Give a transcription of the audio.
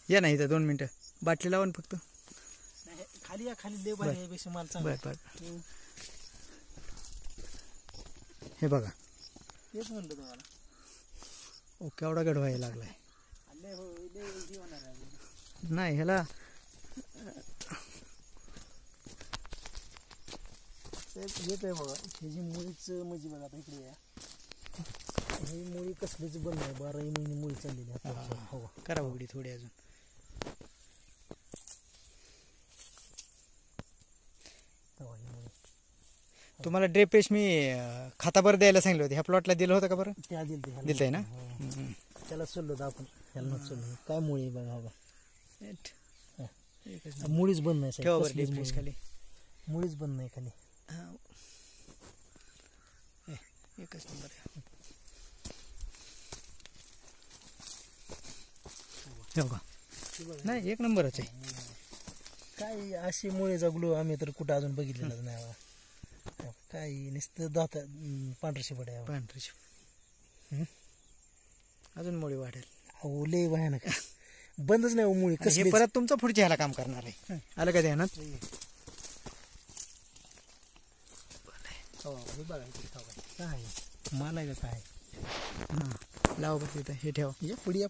या नाही इथं 2 मिनिटं बाटली लावा फक्त. नाही, खाली या, खाली लय भारी आहे, पेक्षा माल चांगला. बर हे बघा. तेच म्हणलं तुम्हाला. ओके एवढा गड व्हायला लागलाय. लय हो लय जीवनार आहे. नाही ह्याला येत आहे बघा. हे जी मुळीच म्हणजे बघा आता इकडे या, ही मुळी कसलीच बंद नाही. 12 महिने मुळी चाललेली आहे. हो करा उघडी थोडी अजून. तुम्हाला ड्रेपेश मी खाताभर द्यायला सांगितलं होतं. ह्या प्लॉटला दिलं होतं का बरं? त्या दिलंय ना. त्याला सोडलं होतं आपण. त्याला नच सोडलं. काय मुळी बघा बघा. एकच मुळीच बंद नाही ठेवा साहेब. बरं ड्रेपेश खाली. मुळीच बंद नाही खाली. एकच नंबर आहे. हो का? नाही 1 नंबरच आहे. काय अशी मुळे जगलो आम्ही तर कुठं अजून बघितलेलंच नाही बा. काय नुसतं दाता पांढरशी पडे पांढरी अजून मुळी वाढेल. अहो लय भयानक. बंदच नाही मुळी हे कसली. परत तुमचं पुढच्या ह्याला काम करणार आहे. आलं का ध्यानात? काय माल आहे का काय? हां लावा बघ तिथं. हे ठेवा. पुढे